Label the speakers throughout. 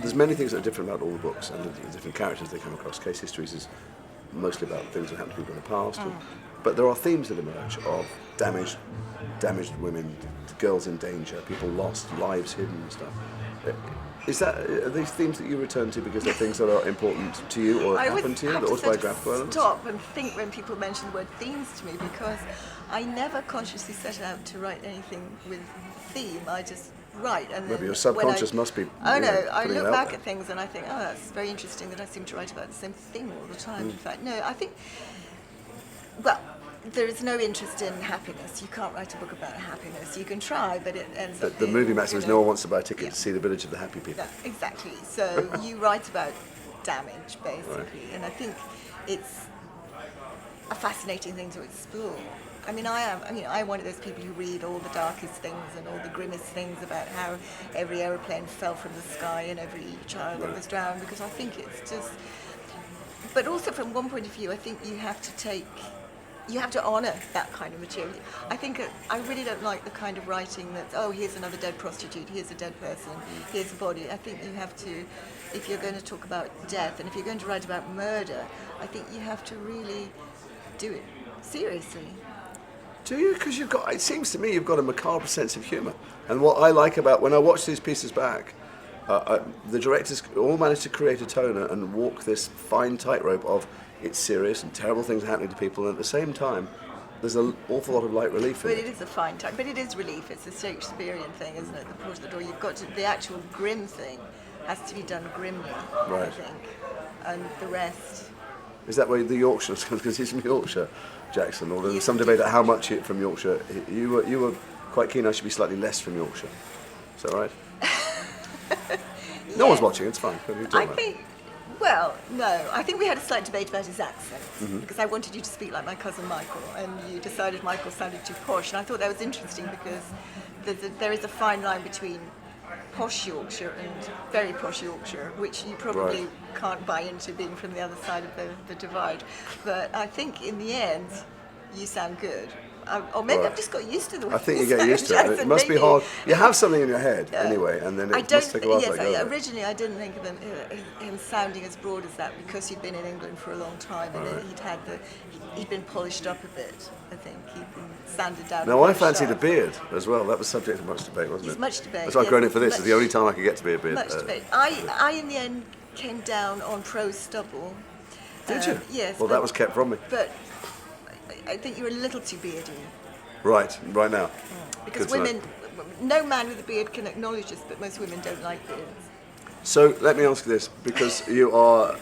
Speaker 1: there's many things that are different about all the books and the different characters they come across. Case Histories is mostly about things that happened to people in the past, but there are themes that emerge of damaged women, girls in danger, people lost, lives hidden and stuff. Are these themes that you return to because they're things that are important to you or happen to you, the autobiographical elements?
Speaker 2: Stop and think when people mention the word themes to me, because I never consciously set out to write anything with theme. I just write, and
Speaker 1: maybe
Speaker 2: then
Speaker 1: your subconscious must be.
Speaker 2: I
Speaker 1: putting
Speaker 2: look
Speaker 1: it out
Speaker 2: back
Speaker 1: there.
Speaker 2: at things and I think, oh, that's very interesting that I seem to write about the same thing all the time. In fact, no, I think, well, there is no interest in happiness. You can't write a book about happiness. You can try, but it ends up
Speaker 1: The movie maxim is no one wants to buy a ticket
Speaker 2: Yeah.
Speaker 1: to see the Village of the Happy People.
Speaker 2: Yeah, exactly. So you write about damage, basically,
Speaker 1: Right.
Speaker 2: and I think it's a fascinating thing to explore. I mean, I'm one of those people who read all the darkest things and all the grimmest things about how every aeroplane fell from the sky and every child that was drowned, because I think it's just. But also, from one point of view, I think you have to honour that kind of material. I think I really don't like the kind of writing that, oh, here's another dead prostitute, here's a dead person, here's a body. I think you have to, if you're going to talk about death and if you're going to write about murder, I think you have to really do it seriously.
Speaker 1: Do you? Because it seems to me you've got a macabre sense of humour. And what I like about, when I watch these pieces back, the directors all managed to create a tone and walk this fine tightrope of it's serious and terrible things are happening to people, and at the same time, there's an awful lot of light relief in
Speaker 2: But
Speaker 1: it.
Speaker 2: it is a fine time. But it is relief. It's a Shakespearean thing, isn't it? The port of the door. You've got to, the actual grim thing has to be done grimly, I
Speaker 1: Right.
Speaker 2: think. And the rest.
Speaker 1: Is that why the Yorkshire, because he's from Yorkshire, Jackson, or there was
Speaker 2: Yes,
Speaker 1: some debate at how much from Yorkshire. You were quite keen I should be slightly less from Yorkshire. Is that right? No one's watching, it's fine. What are you talking
Speaker 2: I
Speaker 1: about?
Speaker 2: think, well, no. I think we had a slight debate about his accent, because I wanted you to speak like my cousin Michael, and you decided Michael sounded too posh, and I thought that was interesting because there is a fine line between posh Yorkshire and very posh Yorkshire, which you probably
Speaker 1: Right.
Speaker 2: can't buy into being from the other side of the divide. But I think in the end, you sound good. Or maybe
Speaker 1: Right.
Speaker 2: I've just got used to the way
Speaker 1: I think
Speaker 2: you
Speaker 1: you get used to it.
Speaker 2: sound,
Speaker 1: It must be
Speaker 2: maybe.
Speaker 1: hard. You have something in your head
Speaker 2: Yeah.
Speaker 1: anyway, and then
Speaker 2: I
Speaker 1: it
Speaker 2: don't
Speaker 1: must take a while to
Speaker 2: yes,
Speaker 1: let go of it.
Speaker 2: originally I didn't think of him sounding as broad as that, because he'd been in England for a long time, and then he'd been polished up a bit. I think he'd been sanded down.
Speaker 1: Now, I
Speaker 2: polished
Speaker 1: fancied a
Speaker 2: up.
Speaker 1: beard as well. That was subject of much debate, wasn't
Speaker 2: There's
Speaker 1: it?
Speaker 2: much debate.
Speaker 1: That's why I've
Speaker 2: yes,
Speaker 1: grown it for this.
Speaker 2: much-
Speaker 1: It's the only time I could get to be a beard.
Speaker 2: Much debate. I in the end came down on pro stubble.
Speaker 1: Did you?
Speaker 2: Yes.
Speaker 1: Well, that was kept from me.
Speaker 2: But I think you're a little too beardy.
Speaker 1: Right now.
Speaker 2: Because
Speaker 1: Good to know.
Speaker 2: women, no man with a beard can acknowledge this, but most women don't like beards.
Speaker 1: So let me ask you this, because you are,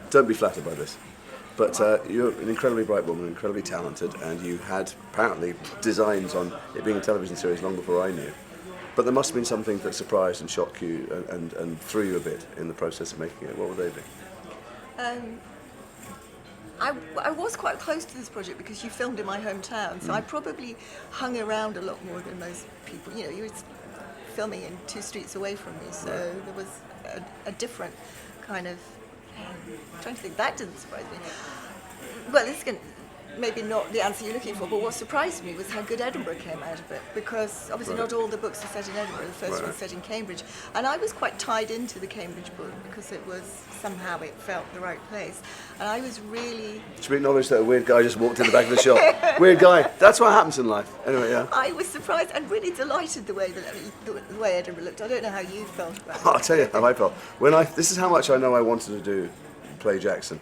Speaker 1: don't be flattered by this, but you're an incredibly bright woman, incredibly talented, and you had apparently designs on it being a television series long before I knew. But there must have been something that surprised and shocked you and threw you a bit in the process of making it. What would they be?
Speaker 2: I was quite close to this project because you filmed in my hometown, so I probably hung around a lot more than most people. You know, you were filming in 2 streets away from me, so there was a different kind of. I'm trying to think, that didn't surprise me. Well, this is maybe not the answer you're looking for, but what surprised me was how good Edinburgh came out of it, because obviously not all the books are set in Edinburgh. The first one's set in Cambridge, and I was quite tied into the Cambridge book because it was somehow it felt the right place, and I was really.
Speaker 1: Should we acknowledge that a weird guy just walked in the back of the shop? Weird guy. That's what happens in life. Anyway, yeah.
Speaker 2: I was surprised and really delighted the way Edinburgh looked. I don't know how you felt about it.
Speaker 1: I'll tell you how I felt. This is how much I know I wanted to play Jackson.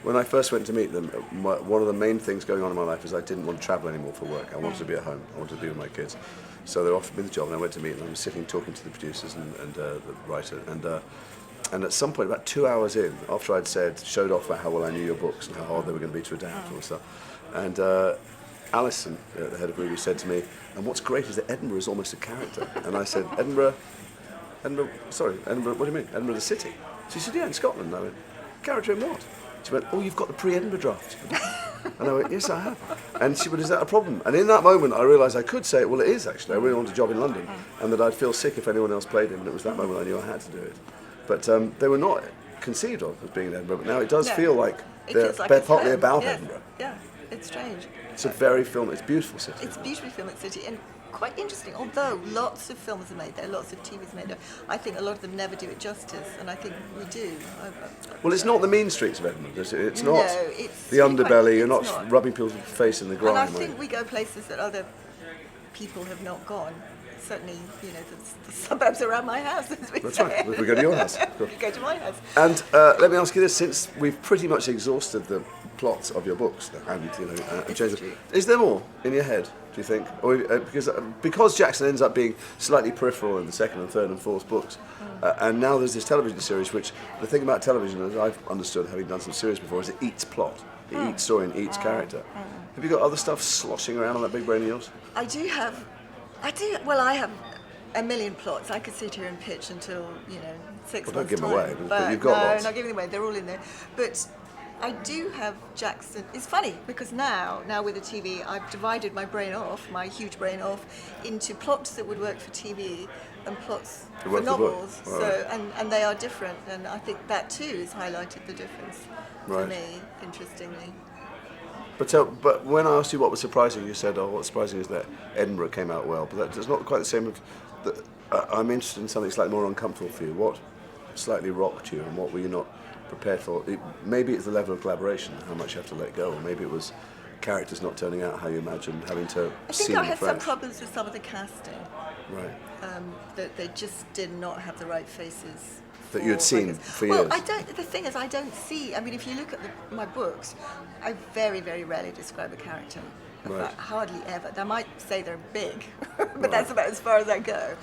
Speaker 1: When I first went to meet them, one of the main things going on in my life is I didn't want to travel anymore for work. I wanted to be at home. I wanted to be with my kids. So they offered me the job, and I went to meet them. I was sitting talking to the producers and the writer, and at some point, about 2 hours in, after I'd showed off about how well I knew your books and how hard they were going to be to adapt and all stuff, and Alison, the head of Ruby, said to me, "And what's great is that Edinburgh is almost a character." And I said, Edinburgh, what do you mean? Edinburgh the city? She said, yeah, in Scotland. And I went, character in what? She went, oh, you've got the pre-Edinburgh draft. And I went, yes, I have. And she went, is that a problem? And in that moment, I realised I could say, well, it is actually. I really want a job in London, and that I'd feel sick if anyone else played him. And it was that moment I knew I had to do it. But they were not conceived of as being in Edinburgh. But now it does feel like they're partly about Edinburgh.
Speaker 2: Yeah, it's strange.
Speaker 1: It's a very film. It's a beautiful city.
Speaker 2: It's a beautifully filmed city, and quite interesting. Although lots of films are made there, lots of TVs made there, I think a lot of them never do it justice, and I think we do.
Speaker 1: Well, it's not the mean streets of Edinburgh. It's not
Speaker 2: No, it's
Speaker 1: the underbelly. You're not,
Speaker 2: not
Speaker 1: rubbing people's face in the grime.
Speaker 2: And I think we go places that other people have not gone. Certainly, the suburbs around my house, as we
Speaker 1: That's
Speaker 2: say.
Speaker 1: right. We go to your house.
Speaker 2: We go to my house.
Speaker 1: And let me ask you this: since we've pretty much exhausted the plots of your books, and Jason, is there more in your head? Do you think, or because Jackson ends up being slightly peripheral in the second and third and fourth books, and now there's this television series, which the thing about television, as I've understood, having done some series before, is it eats plot, it eats story, and eats character. Have you got other stuff sloshing around on that big brain of yours?
Speaker 2: I have a million plots. I could sit here and pitch until 6 months'
Speaker 1: Don't give them
Speaker 2: time.
Speaker 1: away, but you've got lots.
Speaker 2: No, not giving them away. They're all in there. But I do have Jackson. It's funny because now with the TV, I've divided my brain off, my huge brain off, into plots that would work for TV and plots for novels.
Speaker 1: Right.
Speaker 2: So and they are different, and I think that too has highlighted the difference for me, interestingly.
Speaker 1: But when I asked you what was surprising, you said, "Oh, what's surprising is that Edinburgh came out well." But that's not quite the same. I'm interested in something slightly more uncomfortable for you. What slightly rocked you, and what were you not prepared for? Maybe it's the level of collaboration, how much you have to let go, or maybe it was characters not turning out how you imagined, having to see
Speaker 2: I think I had
Speaker 1: fresh.
Speaker 2: some problems with some of the casting.
Speaker 1: Right.
Speaker 2: That they just did not have the right faces.
Speaker 1: That you had seen for years.
Speaker 2: Well, the thing is, I don't see. I mean, if you look at my books, I very, very rarely describe a character.
Speaker 1: Right.
Speaker 2: Hardly ever. I might say they're big, but that's about as far as I go.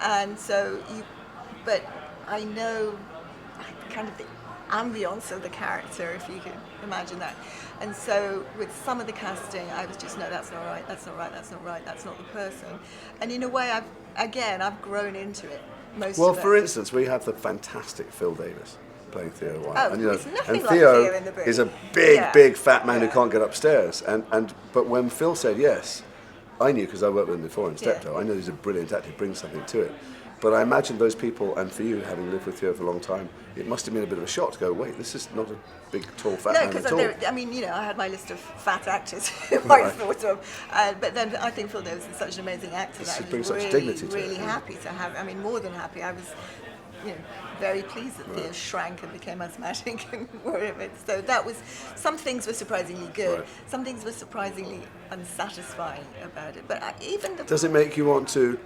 Speaker 2: And so, but I know kind of the ambience of the character, if you can imagine that. And so, with some of the casting, I was just, no, that's not right, that's not right, that's not right, that's not the person. And in a way, I've grown into it.
Speaker 1: Well, for instance, we have the fantastic Phil Davis playing Theo White.
Speaker 2: Oh,
Speaker 1: and,
Speaker 2: it's nothing
Speaker 1: and
Speaker 2: like
Speaker 1: Theo
Speaker 2: Theo in the book.
Speaker 1: is a big fat man who can't get upstairs. But when Phil said yes, I knew, because I worked with him before in Steptoe, I know he's a brilliant actor, brings something to it. But I imagine those people, and for you, having lived with Theo for a long time, it must have been a bit of a shock to go, wait, this is not a big, tall, fat man at all.
Speaker 2: No, because I had my list of fat actors who I thought of. But then I think Phil Davis is such an amazing actor that I was really happy to have, more than happy. I was very pleased that Theo shrank and became asthmatic and whatever. So that was, some things were surprisingly good, some things were surprisingly unsatisfying about it. But
Speaker 1: Does it make you want to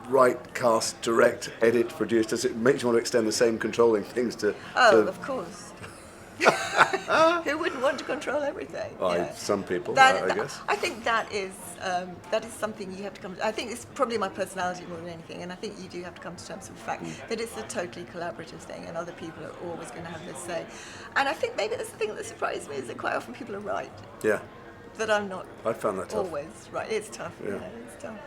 Speaker 1: write, cast, direct, edit, produce? Does it make you want to extend the same controlling things to...
Speaker 2: of course. Who wouldn't want to control everything?
Speaker 1: Some people, I guess.
Speaker 2: I think that is something you have to come to. I think it's probably my personality more than anything, and I think you do have to come to terms with the fact that it's a totally collaborative thing, and other people are always going to have their say. And I think maybe that's the thing that surprised me, is that quite often people are right.
Speaker 1: Yeah.
Speaker 2: That I'm not
Speaker 1: I found that tough.
Speaker 2: Always right. It's tough.
Speaker 1: Yeah.
Speaker 2: It's tough.